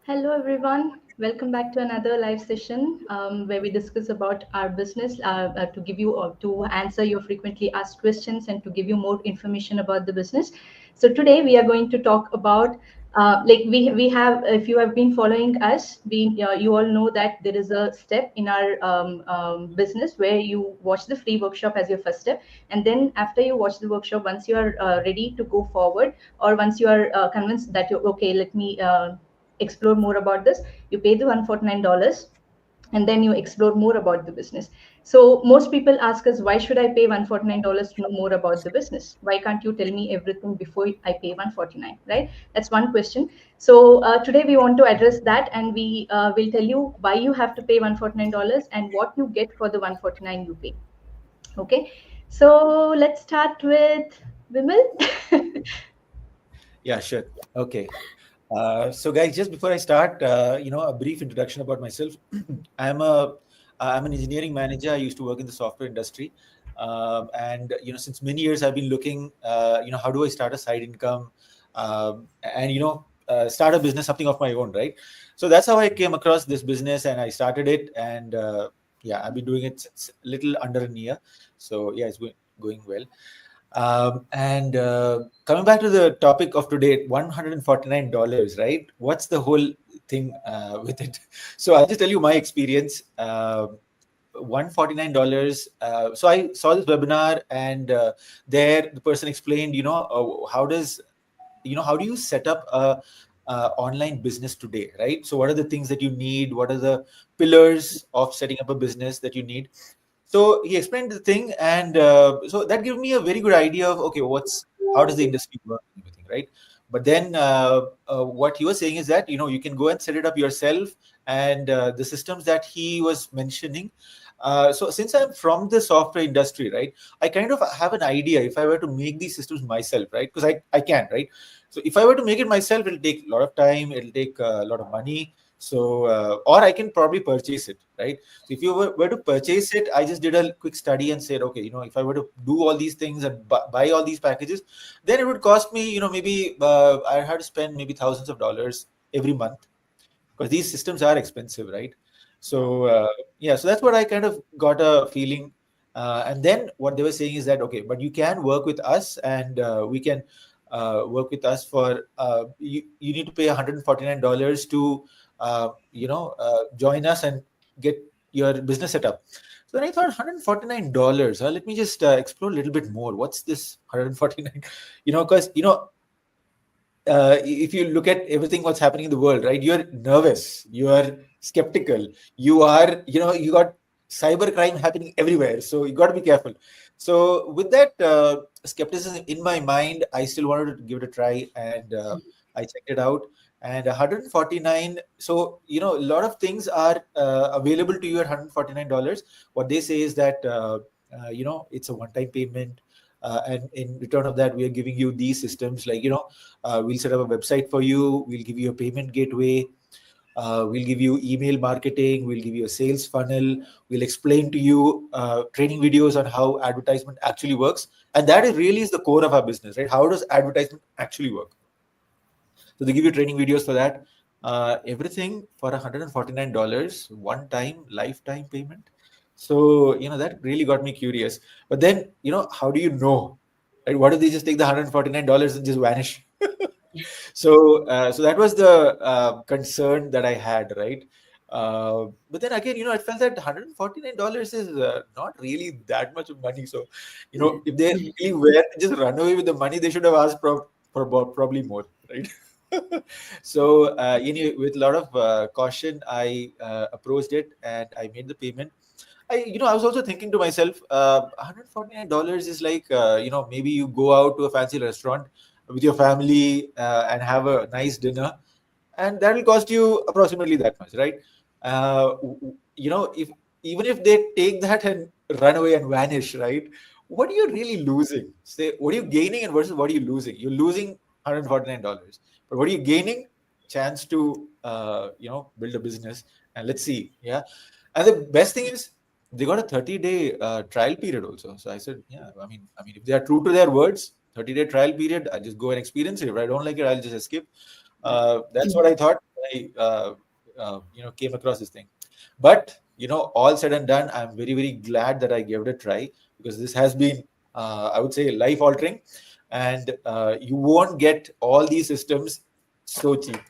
Hello, everyone. Welcome back to another live session where we discuss about our business to give you to answer your frequently asked questions and to give you more information about the business. So today we are going to talk about we have, if you have been following us, you all know that there is a step in our business where you watch the free workshop as your first step, and then after you watch the workshop, once you are ready to go forward, or once you are convinced that you're okay, let me explore more about this, you pay the $149, and then you explore more about the business. So most people ask us, why should I pay $149 to know more about the business? Why can't you tell me everything before I pay 149, right? That's one question. So today we want to address that, and we will tell you why you have to pay $149 and what you get for the 149 you pay. Okay, so let's start with Vimal. Yeah, sure. Okay. So guys, just before I start, a brief introduction about myself. I'm a I'm an engineering manager. I used to work in the software industry, and since many years I've been looking, how do I start a side income, and start a business, something of my own, right? So that's how I came across this business, and I started it, and yeah, I've been doing it since little under a year. So yeah, it's going well. And coming back to the topic of today, $149, right? What's the whole thing with it? So I'll just tell you my experience. $149. So I saw this webinar, and there the person explained, how do you set up a online business today, right? So what are the things that you need? What are the pillars of setting up a business that you need? So he explained the thing, and so that gave me a very good idea of, okay, how does the industry work and everything, right? But then what he was saying is that you can go and set it up yourself, and the systems that he was mentioning. So since I'm from the software industry, right, I kind of have an idea if I were to make these systems myself, right? Because I can, right? So if I were to make it myself, it'll take a lot of time, it'll take a lot of money. So, or I can probably purchase it, right? So if you were to purchase it, I just did a quick study and said, okay, if I were to do all these things and buy all these packages, then it would cost me, maybe I had to spend maybe thousands of dollars every month, because these systems are expensive, right? So yeah, so that's what I kind of got a feeling. And then what they were saying is that, okay, but you can work with us, and we can work with us for you need to pay $149 to join us and get your business set up. So then I thought, $149. Let me just explore a little bit more. What's this 149? Because if you look at everything what's happening in the world, right, you're nervous, you are skeptical, you are, you got cyber crime happening everywhere, so you got to be careful. So with that skepticism in my mind, I still wanted to give it a try, and I checked it out. And 149, so a lot of things are available to you at $149. What they say is that it's a one-time payment, and in return of that, we are giving you these systems, like we'll set up a website for you, we'll give you a payment gateway, we'll give you email marketing, we'll give you a sales funnel, we'll explain to you training videos on how advertisement actually works. And that really is the core of our business, right? How does advertisement actually work? So they give you training videos for that. Everything for $149, one time lifetime payment. So that really got me curious. But then how do you know, right? What if they just take the $149 and just vanish? So that was the concern that I had, right? But then again, I felt that $149 is not really that much of money. So if they really were to just run away with the money, they should have asked for about probably more, right? So with a lot of caution, I approached it, and I made the payment. I was also thinking to myself, $149 is like, maybe you go out to a fancy restaurant with your family and have a nice dinner, and that will cost you approximately that much, right? If even if they take that and run away and vanish, right? What are you really losing? Say, what are you gaining, and versus what are you losing? You're losing $149, but what are you gaining? Chance to build a business, and let's see, yeah. And the best thing is, they got a 30-day trial period also. So I said, yeah, I mean, if they are true to their words, 30-day trial period, I'll just go and experience it. If I don't like it, I'll just escape. That's what I thought. I came across this thing. But all said and done, I'm very, very glad that I gave it a try, because this has been, I would say, life altering, and you won't get all these systems so cheap.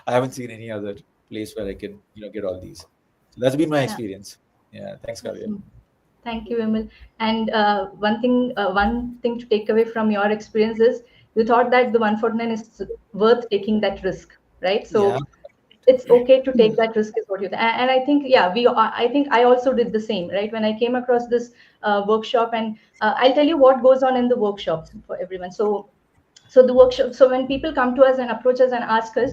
I haven't seen any other place where I can get all these. So that's been my Yeah. experience. Yeah, thanks, Kavya. Awesome. Thank you, Vimal. And one thing to take away from your experience is you thought that the 149 is worth taking that risk, right? Yeah. So it's okay to take that risk, is what you think. And I think, yeah, I think I also did the same, right? When I came across this workshop, and I'll tell you what goes on in the workshop for everyone. So the workshop, so when people come to us and approach us and ask us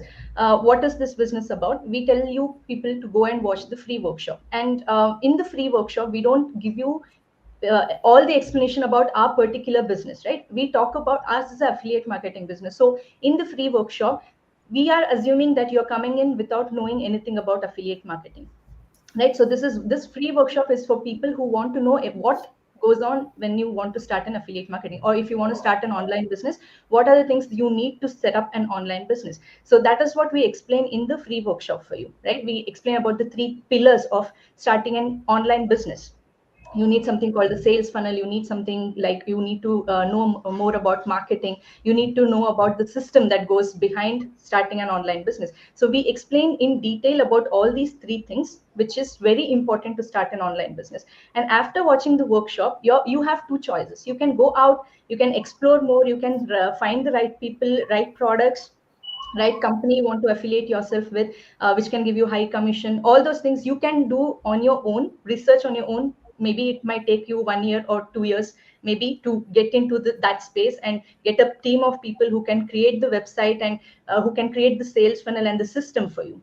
what is this business about, we tell you people to go and watch the free workshop. And in the free workshop, we don't give you all the explanation about our particular business, right? We talk about us as an affiliate marketing business. So in the free workshop, we are assuming that you're coming in without knowing anything about affiliate marketing, right? So this free workshop is for people who want to know what goes on when you want to start an affiliate marketing, or if you want to start an online business, what are the things you need to set up an online business. So that is what we explain in the free workshop for you, right? We explain about the 3 pillars of starting an online business. You need something called the sales funnel. You need something like, you need to know more about marketing. You need to know about the system that goes behind starting an online business. So we explain in detail about all these 3 things, which is very important to start an online business. And after watching the workshop, you have 2 choices. You can go out, you can explore more, you can find the right people, right products, right company you want to affiliate yourself with, which can give you high commission. All those things you can do on your own, research on your own. Maybe it might take you 1 year or 2 years, maybe, to get into that space and get a team of people who can create the website, and who can create the sales funnel and the system for you,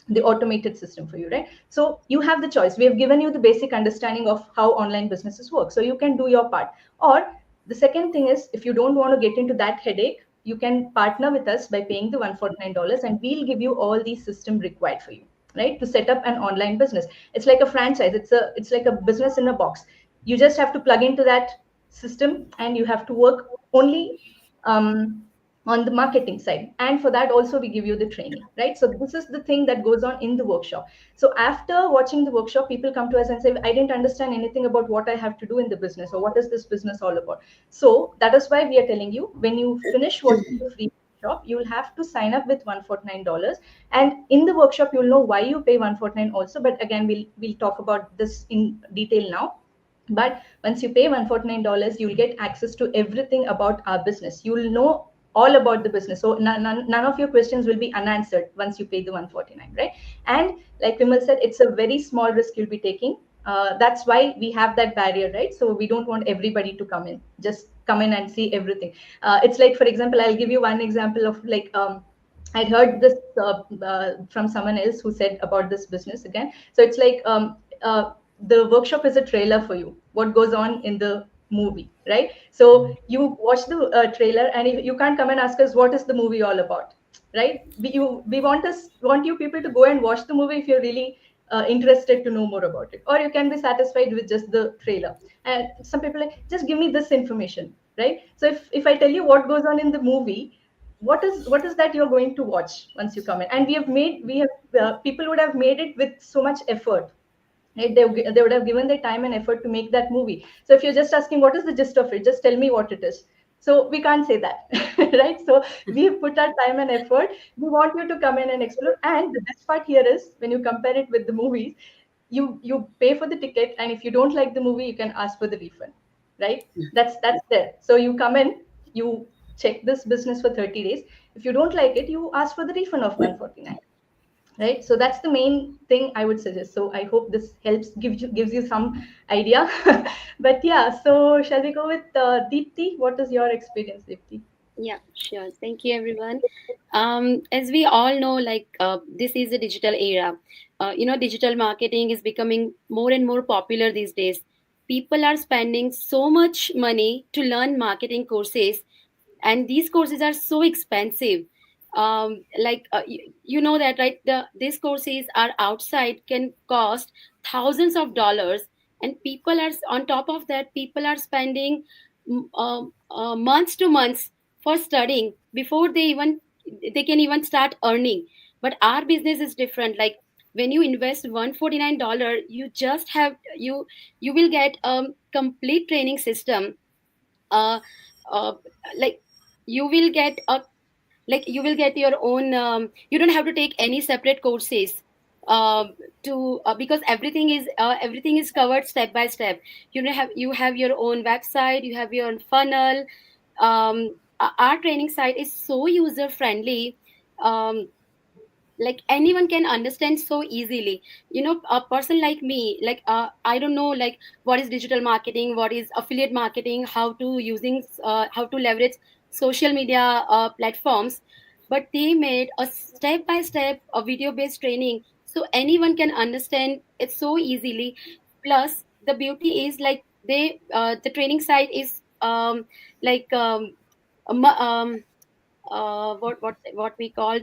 the automated system for you, right? So you have the choice. We have given you the basic understanding of how online businesses work, so you can do your part. Or the second thing is, if you don't want to get into that headache, you can partner with us by paying the $149, and we'll give you all the system required for you, right, to set up an online business. It's like a franchise. It's like a business in a box. You just have to plug into that system, and you have to work only um, on the marketing side. And for that also we give you the training, right? So this is the thing that goes on in the workshop. So after watching the workshop, people come to us and say, I didn't understand anything about what I have to do in the business, or what is this business all about. So that is why we are telling you, when you finish watching the free workshop, you will have to sign up with $149. And in the workshop, you'll know why you pay 149 also. But again, we'll talk about this in detail now. But once you pay $149, you'll get access to everything about our business. You'll know all about the business. So none of your questions will be unanswered once you pay the 149, right? And like Vimal said, it's a very small risk you'll be taking. That's why we have that barrier, right? So we don't want everybody to just come in and see everything. It's like, for example, I'll give you one example of like, I'd heard this from someone else who said about this business again. So it's like, the workshop is a trailer for you, what goes on in the movie, right? So you watch the trailer, and if you can't come and ask us what is the movie all about, right? We want you people to go and watch the movie if you're really interested to know more about it, or you can be satisfied with just the trailer. And some people are like, just give me this information, right? So if I tell you what goes on in the movie, what is that you're going to watch once you come in? And we have people would have made it with so much effort, right? They would have given their time and effort to make that movie. So if you're just asking what is the gist of it, just tell me what it is. So we can't say that, right? So we have put our time and effort. We want you to come in and explore. And the best part here is, when you compare it with the movies, you pay for the ticket, and if you don't like the movie, you can ask for the refund, right? That's there. So you come in, you check this business for 30 days. If you don't like it, you ask for the refund of 149, right? So that's the main thing I would suggest. So I hope this helps, gives you some idea. But yeah, so shall we go with Deepti? What is your experience, Deepti? Yeah, sure. Thank you, everyone. As we all know, this is a digital era. Digital marketing is becoming more and more popular these days. People are spending so much money to learn marketing courses, and these courses are so expensive. You know that, right? These courses are outside can cost thousands of dollars, and people are on top of that. People are spending months to months for studying before they can even start earning. But our business is different. Like when you invest $149, you will get a complete training system. uh, uh like you will get a you will get your own, you don't have to take any separate courses, to because everything is covered step by step. You have your own website, you have your own funnel. Our training site is so user friendly. Like anyone can understand so easily. A person like me, I don't know like what is digital marketing, what is affiliate marketing, how to leverage social media platforms. But they made a step by step a video based training, so anyone can understand it so easily. Plus the beauty is like the training site is like um, um what we called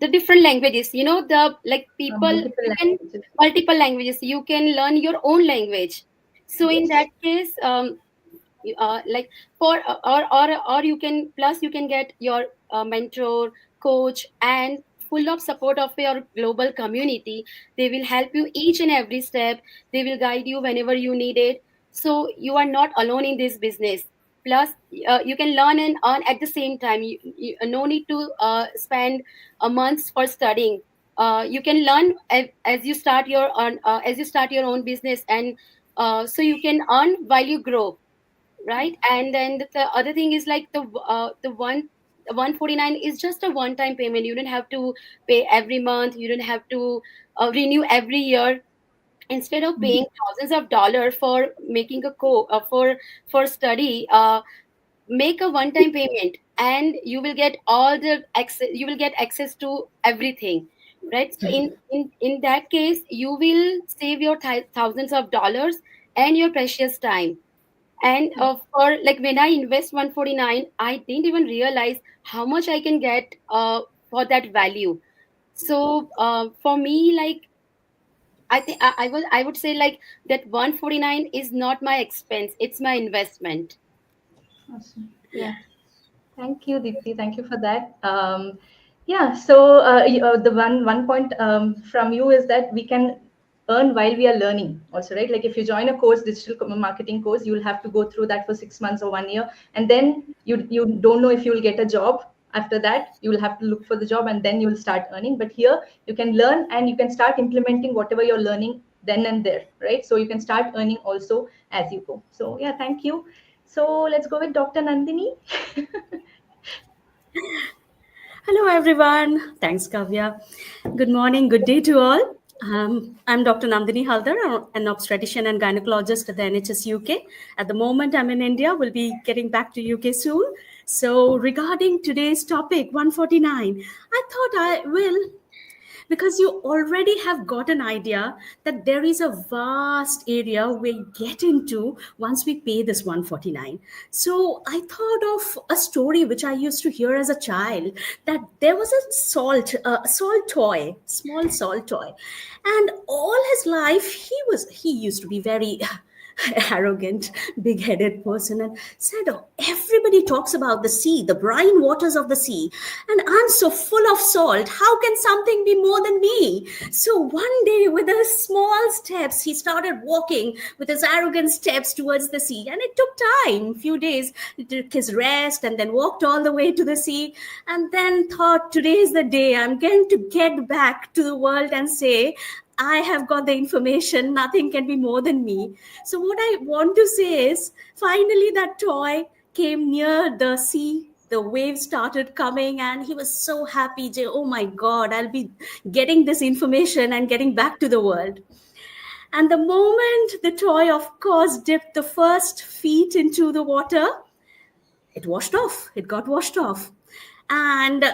the different languages. The like people, Multiple you can languages. multiple languages, you can learn your own language. So in Yes. that case, like for or you can, plus you can get your mentor, coach, and full of support of your global community. They will help you each and every step. They will guide you whenever you need it. So you are not alone in this business. Plus you can learn and earn at the same time. No need to spend a month for studying. You can learn as you start your own business, and so you can earn while you grow, right? And then the other thing is like the 149 is just a one time payment. You don't have to pay every month, you don't have to renew every year. Instead of Mhm. paying thousands of dollars for making a for study, make a one time payment, and you will get all the access, you will get access to everything, right? So in that case, you will save your thousands of dollars and your precious time. And for like when I invest 149, I didn't even realize how much I can get for that value. So for me, like I would say like that 149 is not my expense, it's my investment. Awesome. Yeah. Yeah. Thank you, Deepti. Thank you for that. Yeah. So the one point from you is that we can earn while we are learning, also, right? Like if you join a course, marketing course, you will have to go through that for 6 months or 1 year, and then you don't know if you will get a job. After that, you will have to look for the job, and then you will start earning. But here, you can learn and you can start implementing whatever you're learning then and there, right? So you can start earning also as you go. So yeah, thank you. So let's go with Dr. Nandini. Hello, everyone. Thanks, Kavya. Good morning, good day to all. I'm Dr. Nandini Haldar, an obstetrician and gynecologist at the NHS UK. At the moment, I'm in India. We'll be getting back to UK soon. So, regarding today's topic, 149, I thought I will, because you already have got an idea that there is a vast area we get into once we pay this 149. So I thought of a story which I used to hear as a child, that there was a salt toy, small salt toy, and all his life he used to be very arrogant, big-headed person, and said, "Oh, everybody talks about the sea, the brine waters of the sea, and I'm so full of salt. How can something be more than me?" So one day, with his small steps, he started walking with his arrogant steps towards the sea, and it took time, few days. He took his rest and then walked all the way to the sea, and then thought, "Today is the day. I'm going to get back to the world and say, I have got the information. Nothing can be more than me." So, what I want to say is, finally, that toy came near the sea. The waves started coming, and he was so happy. Oh my God, I'll be getting this information and getting back to the world. And the moment the toy, of course, dipped the first feet into the water, it washed off. It got washed off. And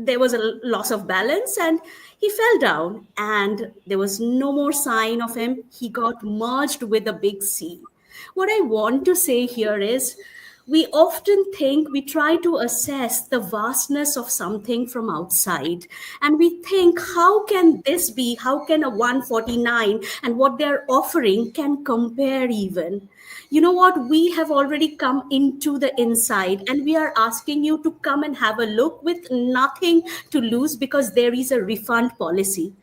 there was a loss of balance, and he fell down, and there was no more sign of him. He got merged with the big sea. What I want to say here is, we often think, we try to assess the vastness of something from outside, and we think, how can this be? How can a 149 and what they're offering can compare even? You know what? We have already come into the inside, and we are asking you to come and have a look with nothing to lose, because there is a refund policy.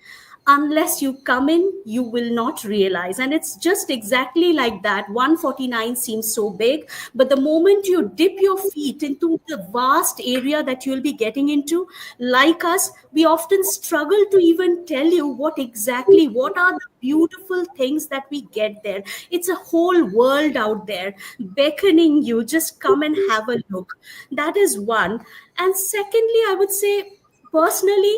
Unless you come in, you will not realize. And it's just exactly like that. 149 seems so big, but the moment you dip your feet into the vast area that you'll be getting into, like us, we often struggle to even tell you what are the beautiful things that we get there. It's a whole world out there beckoning you. Just come and have a look. That is one. And secondly, I would say, personally,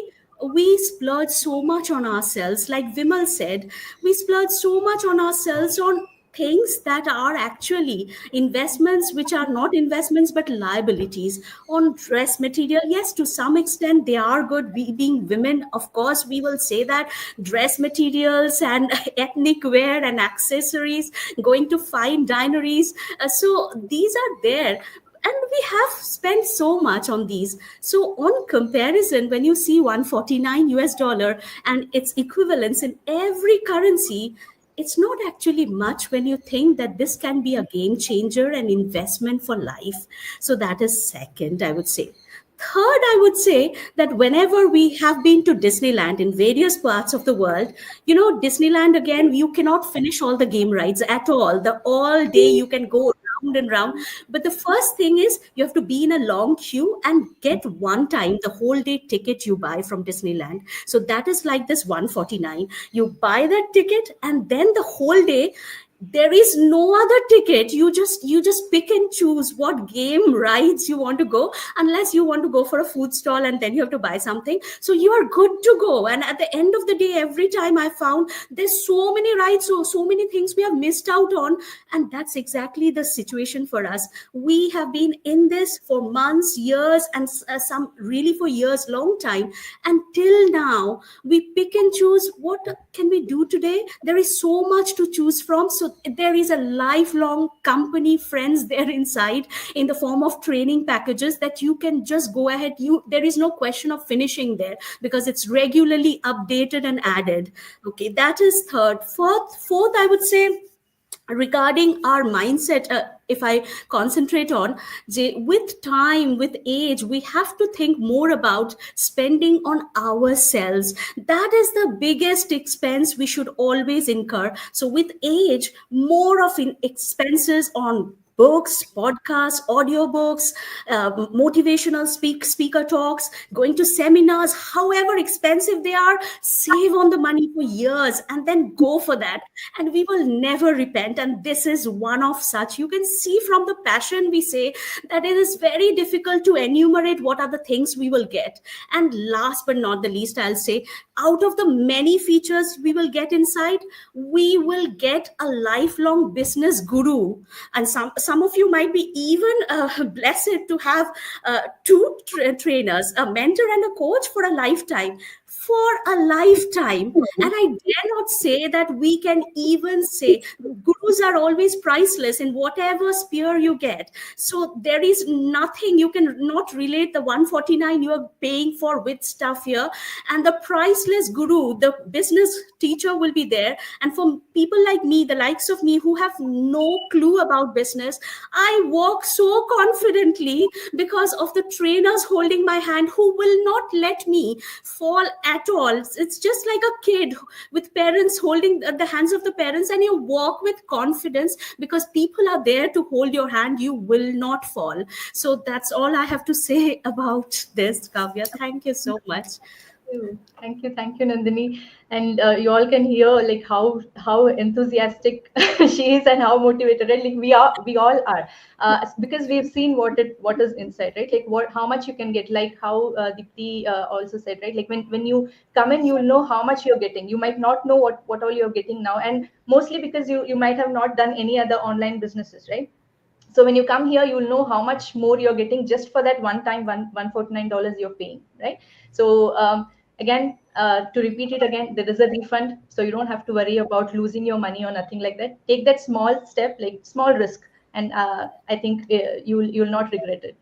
we splurge so much on ourselves. Like Vimal said, we splurge so much on ourselves on things that are actually investments, which are not investments but liabilities. On dress material, yes, to some extent they are good. We being women, of course, we will say that dress materials and ethnic wear and accessories, going to fine dineries, so these are there, and we have spent so much on these. So on comparison, when you see 149 US dollar and its equivalents in every currency, it's not actually much when you think that this can be a game changer and investment for life. So that is second, I would say. Third, I would say that whenever we have been to Disneyland in various parts of the world, Disneyland, again, you cannot finish all the game rides at all. The all day you can go round and round. But the first thing is you have to be in a long queue and get one time the whole day ticket you buy from Disneyland. So that is like this 149. You buy that ticket, and then the whole day there is no other ticket. You just pick and choose what game rides you want to go, unless you want to go for a food stall and then you have to buy something. So you are good to go. And at the end of the day, every time I found there's so many rides, so many things we have missed out on. And that's exactly the situation for us. We have been in this for months, years, and some really for years, long time. Until now, we pick and choose what can we do today. There is so much to choose from. So there is a lifelong company, friends there inside, in the form of training packages that you can just go ahead. There is no question of finishing there, because it's regularly updated and added. Okay, that is third. Fourth, I would say, regarding our mindset, if I concentrate on, with time, with age, we have to think more about spending on ourselves. That is the biggest expense we should always incur. So with age, more of expenses on books, podcasts, audiobooks, motivational speaker talks, going to seminars, however expensive they are, save on the money for years and then go for that. And we will never repent. And this is one of such. You can see from the passion we say that it is very difficult to enumerate what are the things we will get. And last but not the least, I'll say, out of the many features we will get inside, we will get a lifelong business guru. And some of you might be even blessed to have two trainers, a mentor and a coach for a lifetime. For a lifetime. And I dare not say that we can even say gurus are always priceless in whatever sphere you get. So there is nothing, you can not relate the 149 you are paying for with stuff here. And the priceless guru, the business teacher, will be there. And for people like me, the likes of me, who have no clue about business, I walk so confidently because of the trainers holding my hand, who will not let me fall at all. It's just like a kid with parents holding the hands of the parents, and you walk with confidence because people are there to hold your hand. You will not fall. So that's all I have to say about this, Kavya. Thank you so much. Thank you, Nandini. And you all can hear like how enthusiastic she is and how motivated, right? Like we all are, because we've seen what is inside, right? Like how much you can get, like how Deepti also said, right? Like when you come in, you'll know how much you're getting. You might not know what all you're getting now, and mostly because you might have not done any other online businesses, right? So when you come here, you'll know how much more you're getting just for that one time $149 you're paying, right? So again, to repeat it again, there is a refund, so you don't have to worry about losing your money or nothing like that. Take that small step, like small risk. and I think you'll not regret it.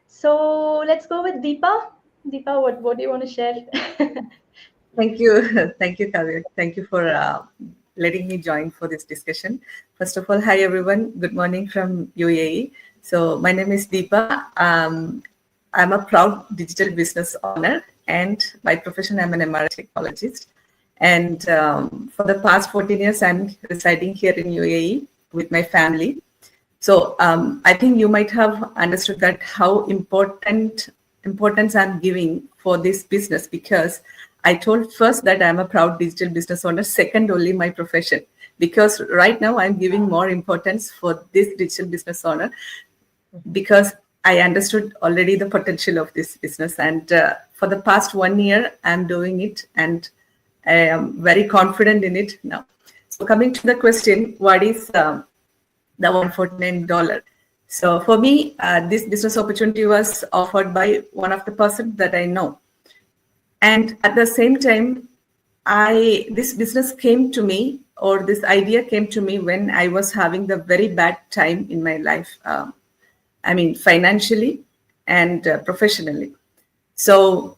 So let's go with Deepa. Deepa, what do you want to share? Thank you. Thank you, Kavya. Thank you for letting me join for this discussion. First of all, hi, everyone. Good morning from UAE. So my name is Deepa. I'm a proud digital business owner, and by profession, I'm an MRI technologist. And for the past 14 years, I'm residing here in UAE with my family. So I think you might have understood that how importance I'm giving for this business, because I told first that I'm a proud digital business owner, second only my profession, because right now I'm giving more importance for this digital business owner because I understood already the potential of this business. And for the past 1 year, I'm doing it and I am very confident in it now. So coming to the question, what is the $149? So for me, this business opportunity was offered by one of the person that I know. And at the same time, this business came to me, or this idea came to me when I was having the very bad time in my life. I mean, financially and professionally. So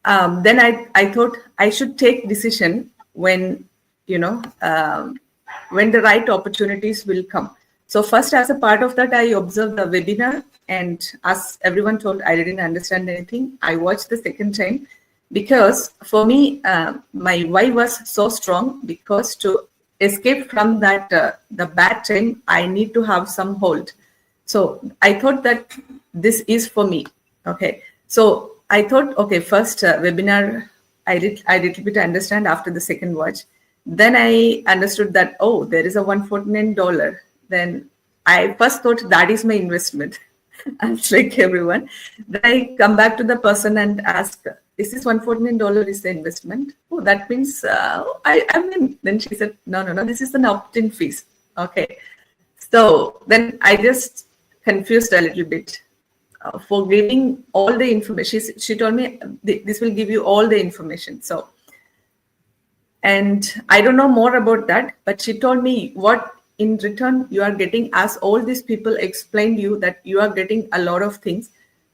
then I thought I should take decision when, when the right opportunities will come. So first, as a part of that, I observed the webinar, and as everyone told, I didn't understand anything. I watched the second time because for me, my why was so strong, because to escape from that, the bad time, I need to have some hold. So I thought that this is for me. Okay. So I thought, okay, first webinar, I did a little bit understand after the second watch. Then I understood that, oh, there is a $149. Then I first thought that is my investment. I'm like everyone. Then I come back to the person and ask, is this $149 is the investment? Oh, that means I mean, then she said, no, this is an opt-in fees. Okay. So then I just confused a little bit. For giving all the information, she told me this will give you all the information. So, and I don't know more about that, but she told me what in return you are getting, as all these people explained you that you are getting a lot of things.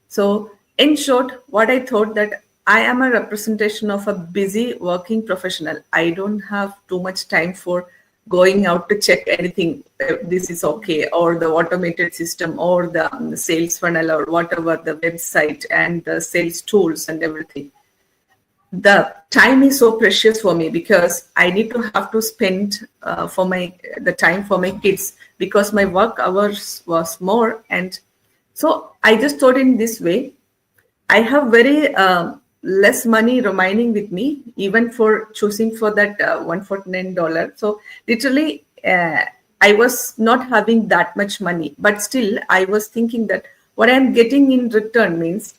So in short, what I thought that I am a representation of a busy working professional. I don't have too much time for going out to check anything, this is okay, or the automated system, or the sales funnel, or whatever, the website and the sales tools and everything. The time is so precious for me because I need to have to spend the time for my kids, because my work hours was more. And so I just thought in this way, I have very less money remaining with me, even for choosing for that $149. So literally, I was not having that much money, but still I was thinking that what I'm getting in return means,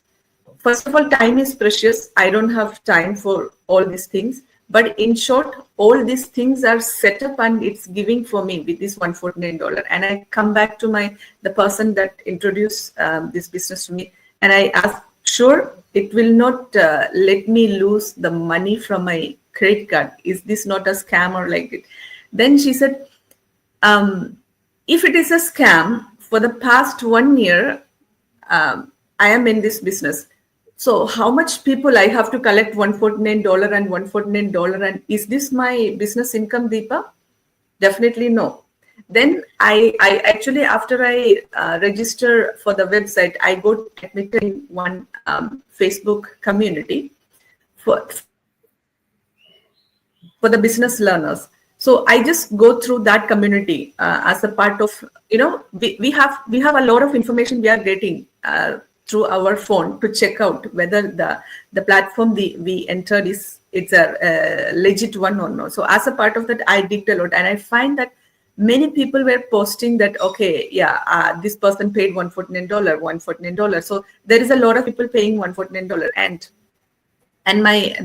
first of all, time is precious. I don't have time for all these things. But in short, all these things are set up and it's giving for me with this $149. And I come back to the person that introduced this business to me, and I asked, sure, it will not let me lose the money from my credit card. Is this not a scam or like it? Then she said, if it is a scam, for the past 1 year, I am in this business. So how much people I have to collect $149 and $149, and is this my business income, Deepa? Definitely no. Then I actually, after I register for the website, I got admitted in one Facebook community for the business learners. So I just go through that community as a part of, we have a lot of information we are getting through our phone to check out whether the platform we entered it's a legit one or no. So as a part of that, I digged a lot, and I find that many people were posting that, okay, yeah, this person paid $149. So there is a lot of people paying $149, and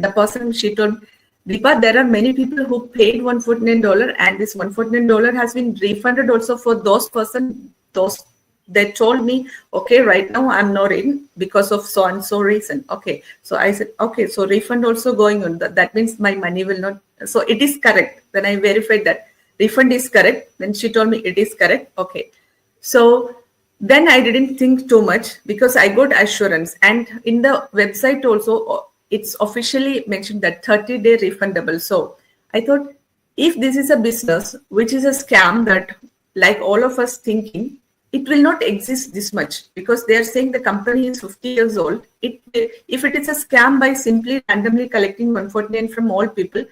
the person, she told, Deepa, there are many people who paid $149, and this $149 has been refunded also for those person. They told me, okay, right now I'm not in because of so and so reason. Okay, so I said, okay, so refund also going on. That means my money will not. So it is correct. Then I verified that refund is correct. Then she told me it is correct. Okay, So then I didn't think too much because I got assurance. And in the website also, it's officially mentioned that 30-day refundable. So I thought, if this is a business which is a scam that, like all of us thinking, it will not exist this much, because they are saying the company is 50 years old. If it is a scam by simply randomly collecting 149 from all people,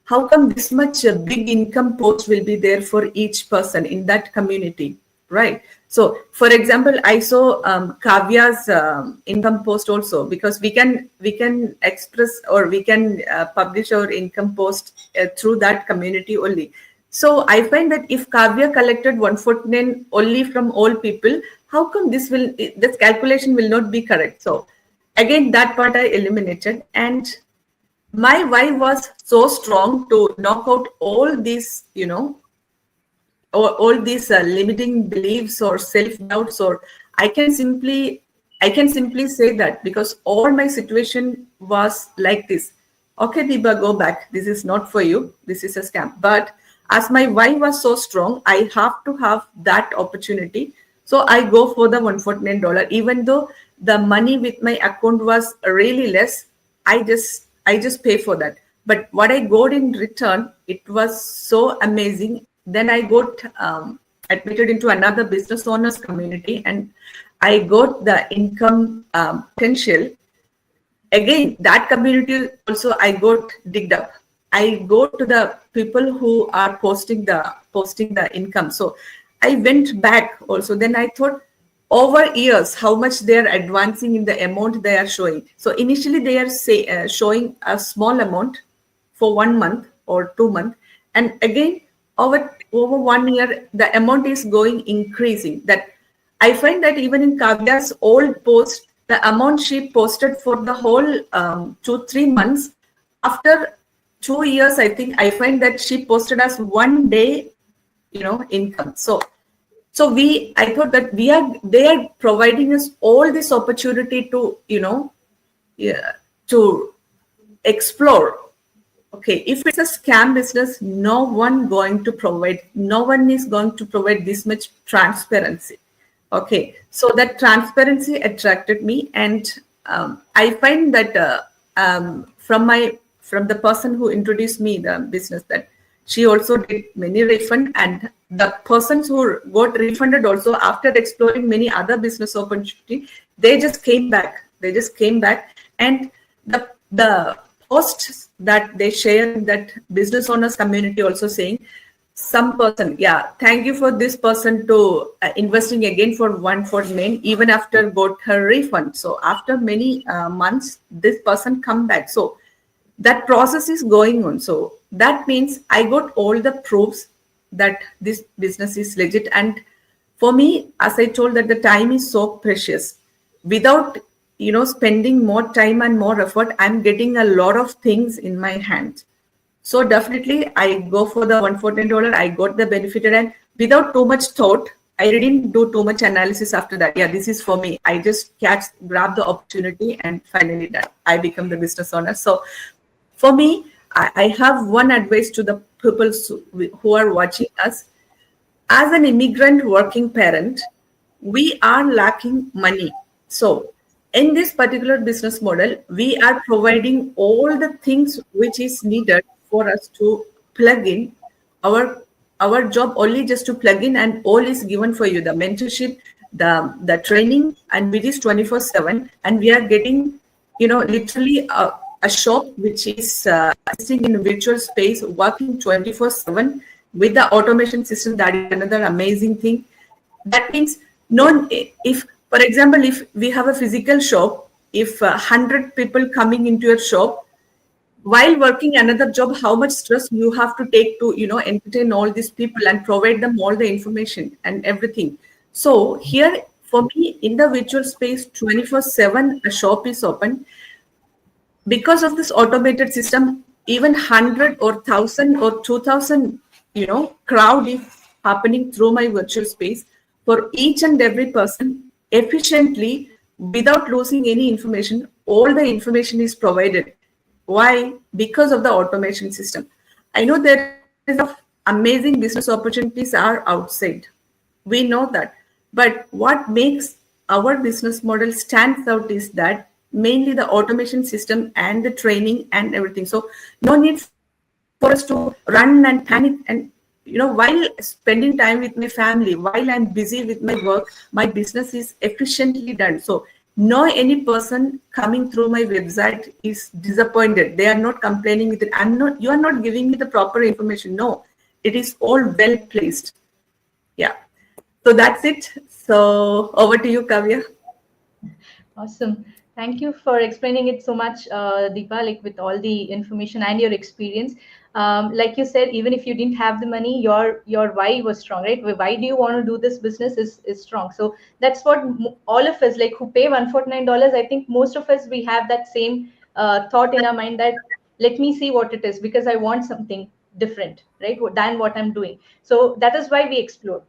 how come this much big income post will be there for each person in that community, right? So, for example, I saw Kavya's income post also, because we can express, or we can publish our income post through that community only. So I find that if Kavya collected 149 only from all people, how come this calculation will not be correct? So again, that part I eliminated, and my why was so strong to knock out all these, all these limiting beliefs or self-doubts, or I can simply say that because all my situation was like this. Okay, Deepa, go back. This is not for you. This is a scam. But as my why was so strong, I have to have that opportunity. So I go for the $149, even though the money with my account was really less. I just pay for that. But what I got in return, it was so amazing. Then I got admitted into another business owners community, and I got the income potential. Again, that community also I got digged up. I go to the people who are posting the income. So I went back also. Then I thought, over years, how much they are advancing in the amount they are showing. So initially they are showing a small amount for 1 month or 2 months, and again over 1 year the amount is going increasing. That I find that even in Kavya's old post, the amount she posted for the whole 2-3 months, after 2 years, I think I find that she posted as 1 day, income. So I thought that they are providing us all this opportunity to, to explore. Okay, if it's a scam business, no one is going to provide this much transparency. Okay, so that transparency attracted me, and I find that from the person who introduced me the business, that she also did many refund, and the persons who got refunded also, after exploring many other business opportunity, they just came back. And the posts that they share in that business owners community also saying, some person, thank you for this person to investing again for 149 even after got her refund. So after many months, this person come back. So that process is going on. So that means I got all the proofs that this business is legit. And for me, as I told, that the time is so precious. Without spending more time and more effort, I'm getting a lot of things in my hand. So definitely I go for the $149. I got the benefit, and without too much thought, I didn't do too much analysis after that. This is for me. I just grab the opportunity, and finally that I become the business owner. So for me, I have one advice to the people who are watching us. As an immigrant working parent, we are lacking money. So in this particular business model, we are providing all the things which is needed for us to plug in. Our job only just to plug in, and all is given for you. The mentorship, the training, and it is 24/7. And we are getting, literally a shop which is sitting in a virtual space, working 24/7 with the automation system. That is another amazing thing. That means, if, for example, if we have a physical shop, if 100 people coming into your shop, while working another job, how much stress you have to take to, entertain all these people and provide them all the information and everything. So here, for me, in the virtual space, 24/7, a shop is open. Because of this automated system, even 100 or 1,000 or 2,000, crowd is happening through my virtual space for each and every person efficiently, without losing any information. All the information is provided. Why? Because of the automation system. I know there is amazing business opportunities are outside. We know that. But what makes our business model stands out is that mainly the automation system and the training and everything. So no need for us to run and panic. And while spending time with my family, while I'm busy with my work, my business is efficiently done. So no any person coming through my website is disappointed. They are not complaining with it. You are not giving me the proper information. No, it is all well placed. Yeah. So that's it. So over to you, Kavya. Awesome. Thank you for explaining it so much, Deepa, like with all the information and your experience. Like you said, even if you didn't have the money, your why was strong, right? Why do you want to do this business is strong. So that's what all of us, like who pay $149, I think most of us, we have that same thought in our mind that let me see what it is because I want something different, right, than what I'm doing. So that is why we explore.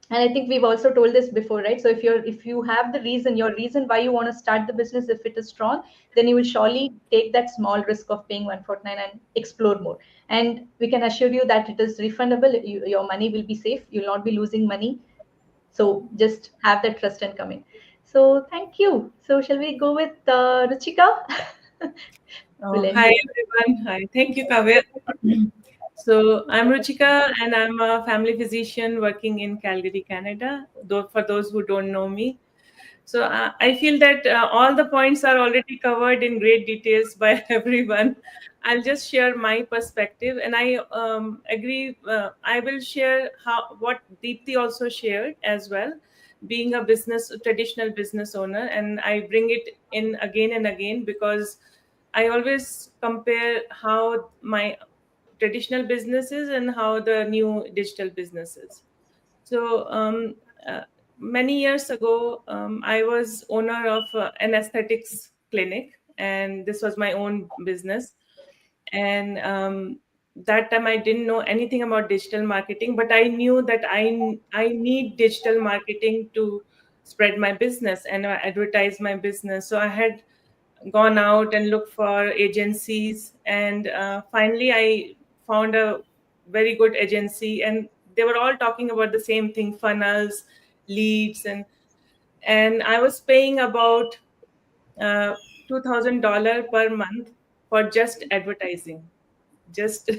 And I think we've also told this before, right? So if you have the reason, your reason why you want to start the business, if it is strong, then you will surely take that small risk of paying 149 and explore more. And we can assure you that it is refundable. Your money will be safe, you'll not be losing money. So just have that trust and come in. So thank you. So shall we go with Ruchika? We'll end Hi with everyone. Hi. Thank you, Kavya. So I'm Ruchika and I'm a family physician working in Calgary, Canada. Though for those who don't know me, so I feel that all the points are already covered in great details by everyone. I'll just share my perspective, and I agree. I will share what Deepthi also shared as well, being a traditional business owner, and I bring it in again and again because I always compare how my traditional businesses and how the new digital businesses. So uh, many years ago, I was owner of an aesthetics clinic, and this was my own business. And that time I didn't know anything about digital marketing, but I knew that I need digital marketing to spread my business and advertise my business. So I had gone out and looked for agencies, and finally I found a very good agency, and they were all talking about the same thing: funnels, leads, and I was paying about $2,000 per month for just advertising, just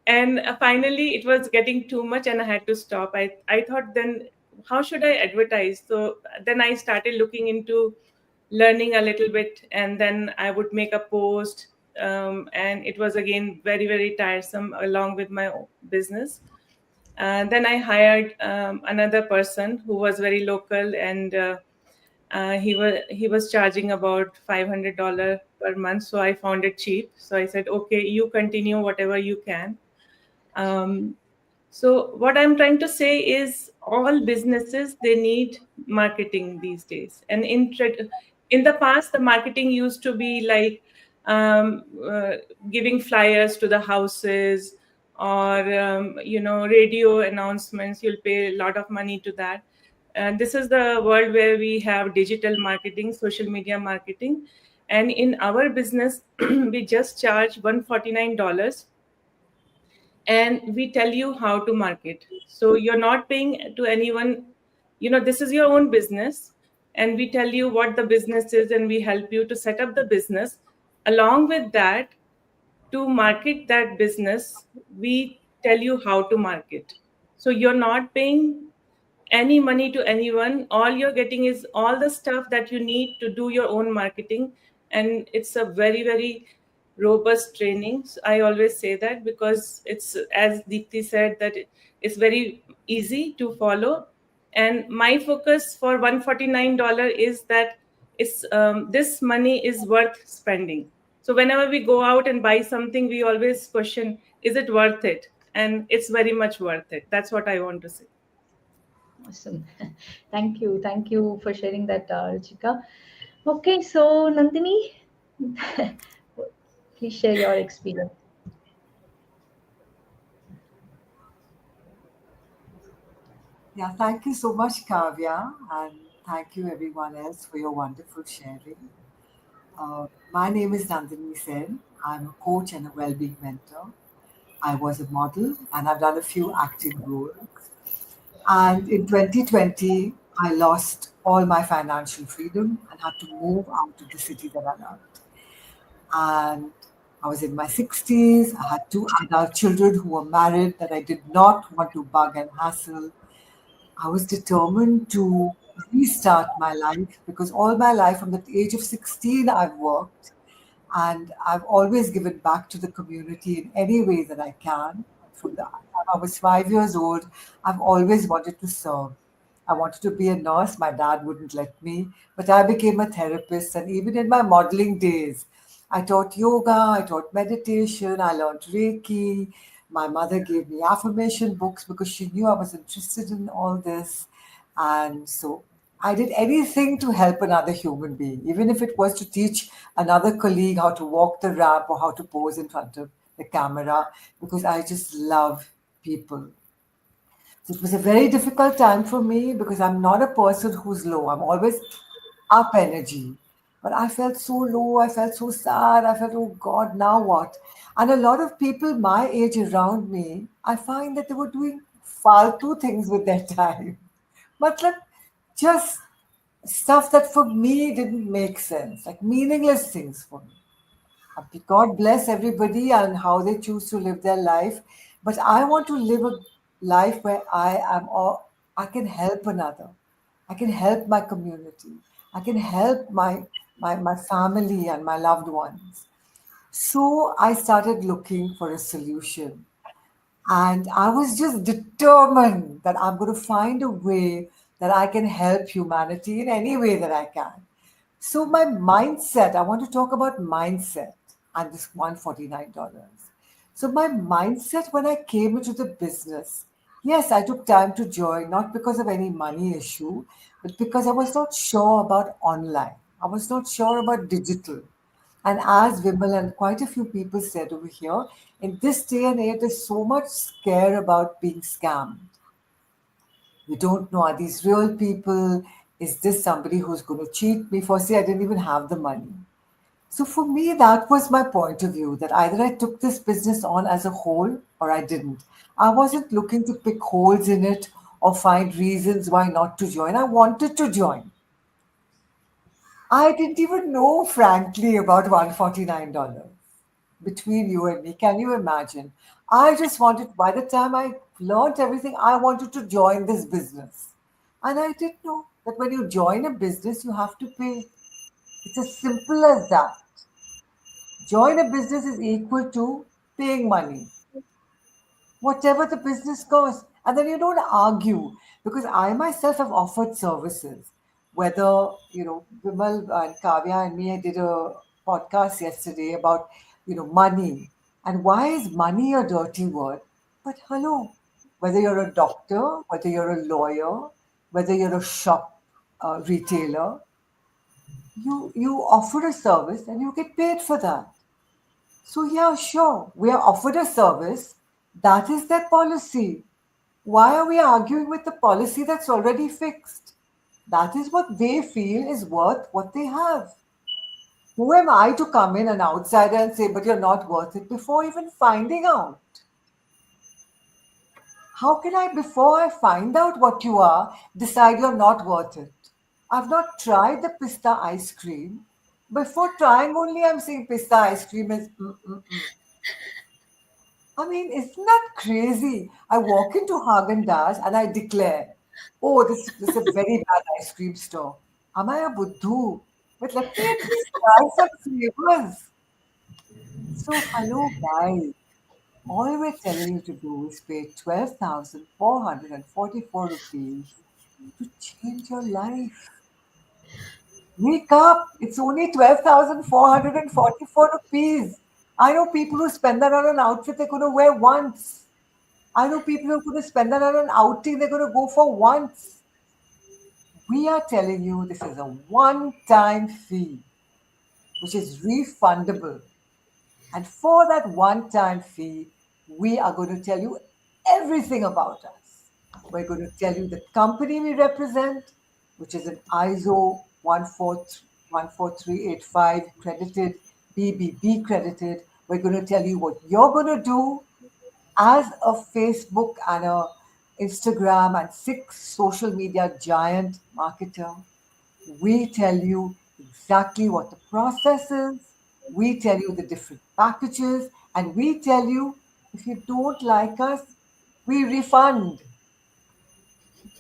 and finally it was getting too much and I had to stop. I thought, then how should I advertise? So then I started looking into learning a little bit, and then I would make a post, and it was again very, very tiresome along with my business. Then I hired another person who was very local, and he was charging about $500 per month. So I found it cheap. So I said, okay, you continue whatever you can. So what I'm trying to say is all businesses, they need marketing these days. And in the past, the marketing used to be like giving flyers to the houses, or radio announcements. You'll pay a lot of money to that. And this is the world where we have digital marketing, social media marketing. And in our business, we just charge $149, and we tell you how to market. So you're not paying to anyone. This is your own business, and we tell you what the business is, and we help you to set up the business. Along with that, to market that business, we tell you how to market. So you're not paying any money to anyone. All you're getting is all the stuff that you need to do your own marketing. And it's a very, very robust training. So I always say that because it's, as Deepthi said, that it's very easy to follow. And my focus for $149 is that this money is worth spending. So whenever we go out and buy something, we always question, is it worth it? And it's very much worth it. That's what I want to say. awesome. Thank you. Thank you for sharing that, Ruchika. Okay, so Nandini, please share your experience. Yeah, thank you so much, Kavya, and thank you everyone else for your wonderful sharing. My name is Nandini Sen. I'm a coach and a well-being mentor. I was a model and I've done a few acting roles. And in 2020, I lost all my financial freedom and had to move out of the city that I loved. And I was in my 60s. I had two adult children who were married that I did not want to bug and hassle. I was determined to restart my life because all my life, from the age of 16, I've worked and I've always given back to the community in any way that I can. From the time I was 5 years old, I've always wanted to serve. I wanted to be a nurse. My dad wouldn't let me, but I became a therapist. And even in my modeling days, I taught yoga, I taught meditation, I learned Reiki. My mother gave me affirmation books because she knew I was interested in all this. And so I did anything to help another human being, even if it was to teach another colleague how to walk the ramp or how to pose in front of the camera, because I just love people. So it was a very difficult time for me because I'm not a person who's low. I'm always up energy. But I felt so low. I felt so sad. I felt, oh God, now what? And a lot of people my age around me, I find that they were doing faltu things with their time. But like just stuff that for me didn't make sense, like meaningless things for me. God bless everybody and how they choose to live their life. But I want to live a life where I am, or I can help another. I can help my community. I can help my family and my loved ones. So I started looking for a solution. And I was just determined that I'm going to find a way that I can help humanity in any way that I can. So my mindset, I want to talk about mindset and this $149. So my mindset when I came into the business, yes, I took time to join, not because of any money issue, but because I was not sure about online. I was not sure about digital. And as Vimal and quite a few people said over here, in this day and age, there's so much scare about being scammed. You don't know, are these real people? Is this somebody who's going to cheat me? Firstly, I didn't even have the money. So for me, that was my point of view, that either I took this business on as a whole or I didn't. I wasn't looking to pick holes in it or find reasons why not to join. I wanted to join. I didn't even know, frankly, about $149 between you and me. Can you imagine? I just wanted, by the time I learned everything, I wanted to join this business. And I didn't know that when you join a business, you have to pay. It's as simple as that. Join a business is equal to paying money, whatever the business costs. And then you don't argue because I myself have offered services. Whether, Vimal and Kavya and me, I did a podcast yesterday about, money. And why is money a dirty word? But hello, whether you're a doctor, whether you're a lawyer, whether you're a shop retailer, you offer a service and you get paid for that. So, yeah, sure, we are offered a service. That is their policy. Why are we arguing with the policy that's already fixed? That is what they feel is worth what they have. Who am I to come in, an outsider, and say, but you're not worth it before even finding out? How can I, before I find out what you are, decide you're not worth it? I've not tried the pista ice cream. Before trying, only I'm saying pista ice cream is. I mean, isn't that crazy? I walk into Haagen Dazs and I declare, oh, this is a very bad ice cream store. Am I a buddhu? But let me at least try some flavors. So, hello, guys. All we're telling you to do is pay 12,444 rupees to change your life. Wake up. It's only 12,444 rupees. I know people who spend that on an outfit they're going to wear once. I know people who are going to spend that on an outing they're going to go for once. We are telling you this is a one-time fee, which is refundable. And for that one-time fee, we are going to tell you everything about us. We're going to tell you the company we represent, which is an ISO 14385 credited, BBB credited. We're going to tell you what you're going to do as a Facebook and a Instagram and 6 social media giant marketer. We tell you exactly what the process is. We tell you the different packages, and we tell you if you don't like us, we refund.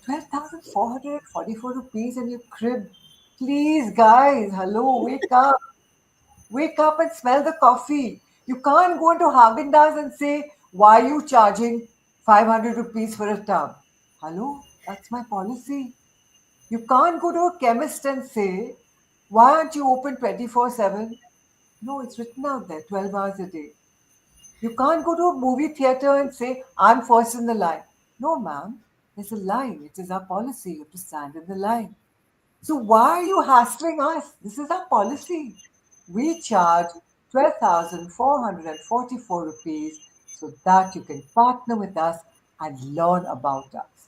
12,444 rupees in your crib. Please, guys, hello, wake up. Wake up and smell the coffee. You can't go into Haagen Dazs and say, why are you charging 500 rupees for a tub? Hello, that's my policy. You can't go to a chemist and say, why aren't you open 24/7? No, it's written out there, 12 hours a day. You can't go to a movie theater and say, I'm first in the line. No, ma'am, there's a line. It is our policy. You have to stand in the line. So why are you hassling us? This is our policy. We charge 12,444 rupees so that you can partner with us and learn about us.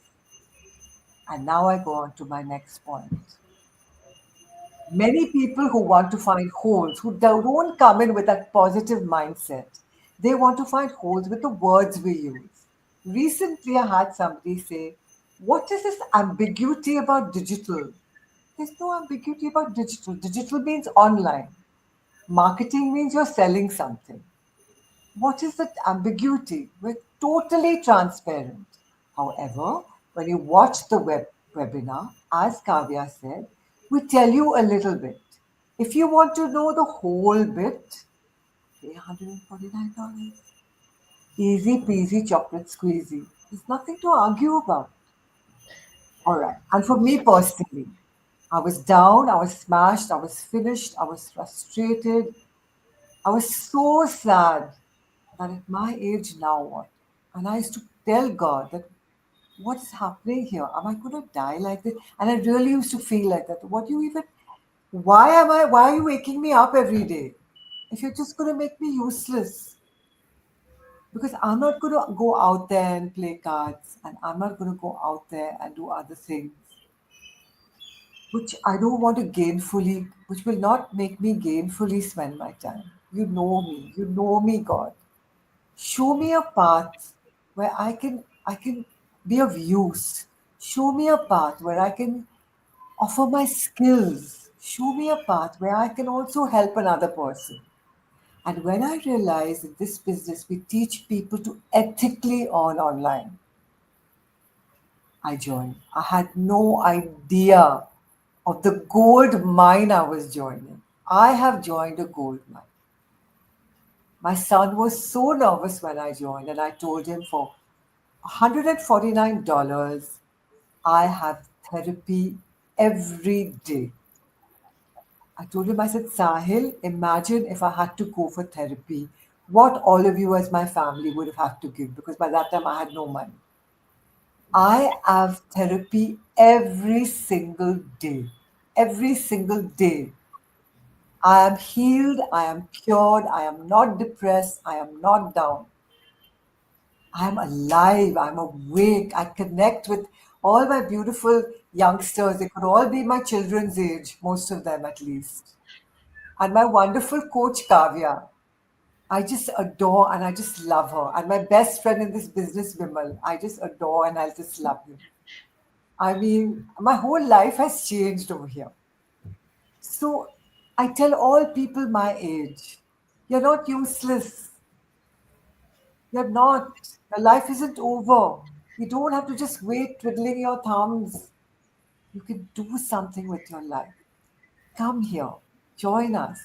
And now I go on to my next point. Many people who want to find holes, who don't come in with that positive mindset, they want to find holes with the words we use. Recently, I had somebody say, what is this ambiguity about digital? There's no ambiguity about digital. Digital means online. Marketing means you're selling something. What is the ambiguity? We're totally transparent. However, when you watch the webinar, as Kavya said, we tell you a little bit. If you want to know the whole bit, pay $149. Easy peasy chocolate squeezy. There's nothing to argue about. All right. And for me personally, I was down, I was smashed, I was finished, I was frustrated. I was so sad that at my age now what? And I used to tell God that what is happening here? Am I going to die like this? And I really used to feel like that. Why are you waking me up every day? If you're just going to make me useless. Because I'm not going to go out there and play cards, and I'm not going to go out there and do other things which I don't want to gainfully, which will not make me gainfully spend my time. You know me, God. Show me a path where I can be of use. Show me a path where I can offer my skills. Show me a path where I can also help another person. And when I realized in this business we teach people to ethically earn online, I joined. I had no idea of the gold mine I was joining. I have joined a gold mine. My son was so nervous when I joined, and I told him for $149, I have therapy every day. I told him, I said, Sahil, imagine if I had to go for therapy, what all of you as my family would have had to give, because by that time I had no money. I have therapy every single day. Every single day. I am healed, I am cured, I am not depressed, I am not down. I am alive, I'm awake, I connect with all my beautiful youngsters. They could all be my children's age, most of them at least. And my wonderful coach, Kavya. I just adore and I just love her. And my best friend in this business, Vimal, I just adore and I just love him. I mean, my whole life has changed over here. So I tell all people my age, you're not useless. You're not. Your life isn't over. You don't have to just wait twiddling your thumbs. You can do something with your life. Come here, join us.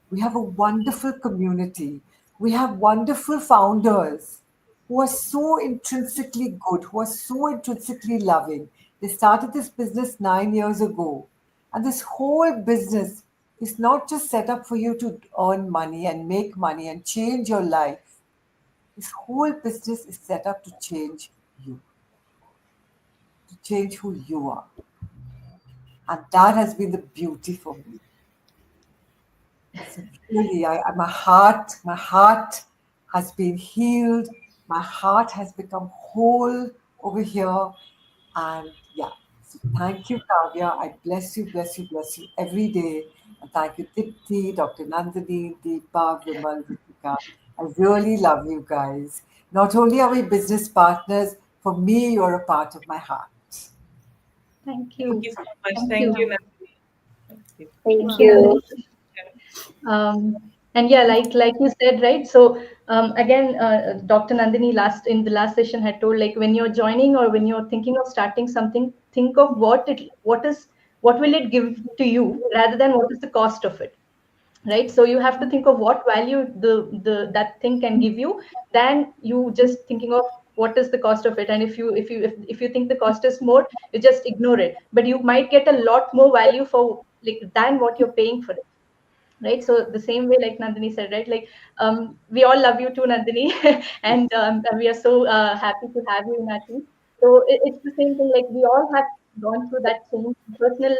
We have a wonderful community. We have wonderful founders who are so intrinsically good, who are so intrinsically loving. They started this business 9 years ago. And this whole business is not just set up for you to earn money and make money and change your life. This whole business is set up to change you, to change who you are. And that has been the beauty for me. So really, my heart has been healed. My heart has become whole over here. And yeah, so thank you, Kavya. I bless you, bless you, bless you every day. And thank you, Dipti, Dr. Nandini, Deepa, Vimal, Ritika. I really love you guys. Not only are we business partners, For me, you're a part of my heart. Thank you. Thank you so much. Thank Thank you. you, Nandini. Thank you. Thank you. And yeah, like you said, right? So again, Dr. Nandini in the last session had told, like, when you're joining or when you're thinking of starting something, think of what will it give to you rather than what is the cost of it, right? So you have to think of what value that thing can give you, than you just thinking of what is the cost of it. And if you think the cost is more, you just ignore it, but you might get a lot more value for, like, than what you're paying for it, right? So the same way, like Nandini said, right, like, we all love you too, Nandini. And we are so happy to have you in our team. So it's the same thing, like, we all have gone through that same personal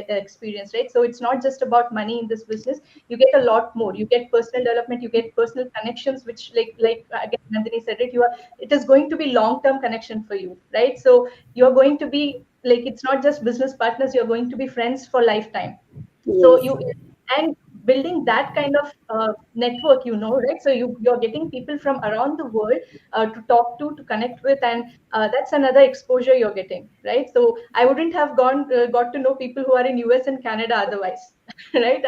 experience, right? So it's not just about money in this business. You get a lot more. You get personal development, you get personal connections, which, like again, Nandini said it, it is going to be long-term connection for you, right? So you're going to be, like, it's not just business partners, you're going to be friends for lifetime. So and building that kind of network, right? So you're getting people from around the world to talk to connect with, and that's another exposure you're getting, right? So I wouldn't have got to know people who are in US and Canada otherwise, right?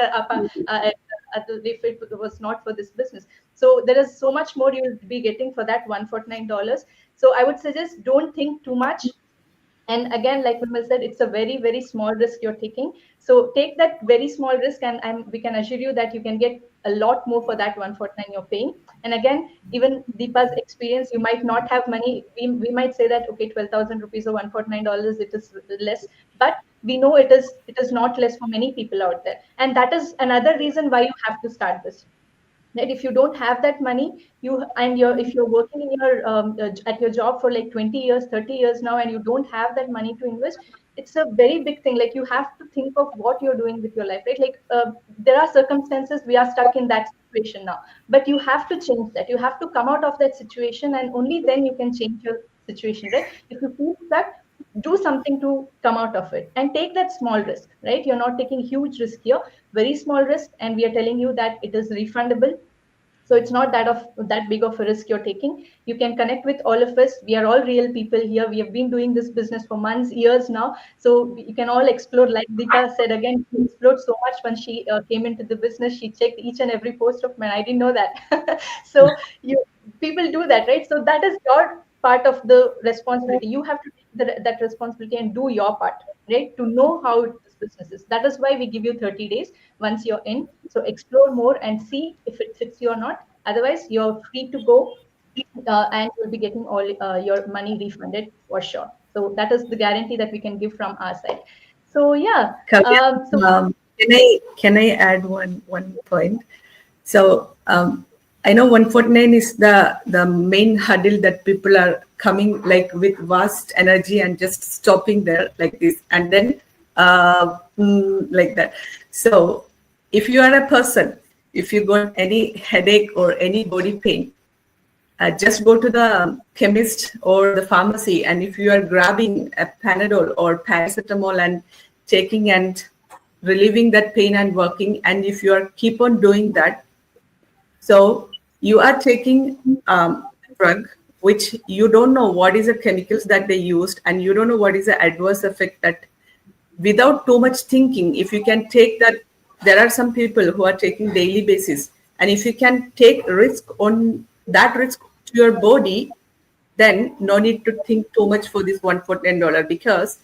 If it was not for this business. So there is so much more you'll be getting for that $149. So I would suggest, don't think too much. And again, like Vimal said, it's a very, very small risk you're taking. So take that very small risk, and we can assure you that you can get a lot more for that 149 you're paying. And again, even Deepa's experience, you might not have money. We might say that, okay, 12,000 rupees or $149, it is less, but we know it is not less for many people out there. And that is another reason why you have to start this. That if you don't have that money, if you're working in your at your job for like 20 years, 30 years now, and you don't have that money to invest, it's a very big thing. Like, you have to think of what you're doing with your life, right? Like, there are circumstances, we are stuck in that situation now, but you have to change that. You have to come out of that situation, and only then you can change your situation, right? If you feel stuck, do something to come out of it, and take that small risk, right? You're not taking huge risk here, very small risk, and we are telling you that it is refundable. So it's not that big of a risk you're taking. You can connect with all of us. We are all real people here. We have been doing this business for months, years now. So you can all explore. Like Deepa said, again, she explored so much when she came into the business. She checked each and every post of mine. I didn't know that. So people do that, right? So that is your part of the responsibility. You have to take that responsibility and do your part, right? To know how this business is. That is why we give you 30 days once you're in. So explore more and see if it fits you or not. Otherwise, you're free to go, and you'll be getting all your money refunded for sure. So that is the guarantee that we can give from our side. So yeah. Kavya, can I add one point? So I know 149 is the main hurdle that people are coming like with vast energy and just stopping there like this, and then like that. So if you are a person, if you got any headache or any body pain, just go to the chemist or the pharmacy, and if you are grabbing a Panadol or paracetamol and taking and relieving that pain and working, and if you are keep on doing that, so you are taking drug which you don't know what is the chemicals that they used, and you don't know what is the adverse effect that, without too much thinking, if you can take that. There are some people who are taking daily basis, and if you can take risk on that risk to your body, then no need to think too much for this $149, because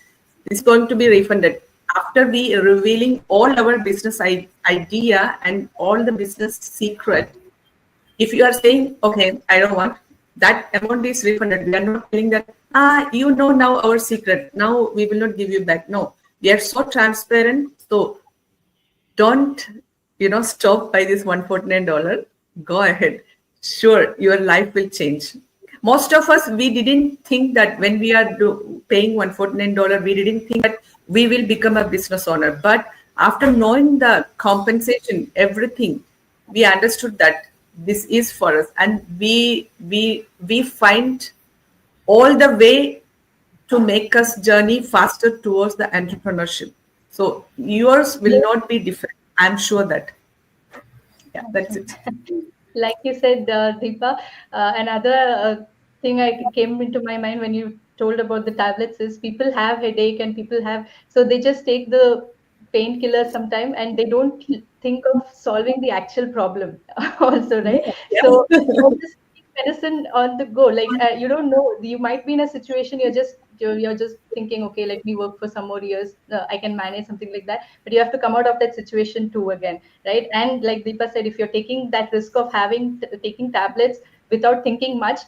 it's going to be refunded after we revealing all our business idea and all the business secret. If you are saying, okay, I don't want, that amount is refunded. We are not telling that, you know now our secret, now we will not give you back. No, we are so transparent. So don't, stop by this $149. Go ahead. Sure, your life will change. Most of us, we didn't think that when we are paying $149, we didn't think that we will become a business owner. But after knowing the compensation, everything, we understood that this is for us, and we find all the way to make us journey faster towards the entrepreneurship. So yours will not be different. I'm sure that. Yeah, that's it. Like you said, Deepa, another thing I came into my mind when you told about the tablets is people have headache and people have, so they just take the painkiller sometime and they don't think of solving the actual problem also, right? Yeah. So you're just taking medicine on the go, like you don't know, you might be in a situation you're just thinking, okay, let me work for some more years, I can manage something like that, but you have to come out of that situation too again, right? And like Deepa said, if you're taking that risk of taking tablets without thinking much,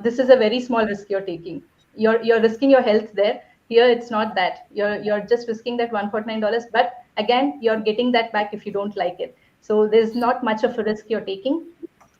this is a very small risk you're taking. You're risking your health there. Here it's not that. You're just risking that $149, but again, you're getting that back if you don't like it. So there's not much of a risk you're taking.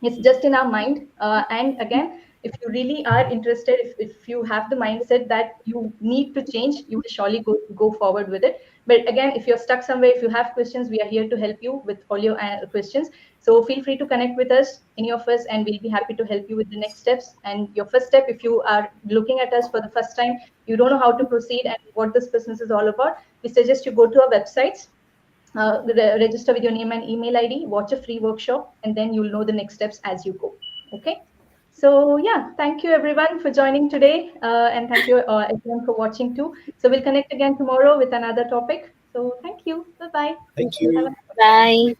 It's just in our mind. And again, if you really are interested, if you have the mindset that you need to change, you will surely go forward with it. But again, if you're stuck somewhere, if you have questions, we are here to help you with all your questions. So feel free to connect with us, any of us, and we'll be happy to help you with the next steps. And your first step, if you are looking at us for the first time, you don't know how to proceed and what this business is all about, we suggest you go to our websites, register with your name and email ID, watch a free workshop, and then you'll know the next steps as you go. Okay. So yeah, thank you everyone for joining today, and thank you everyone for watching too. So we'll connect again tomorrow with another topic. So thank you. Bye-bye. Thank you. Bye.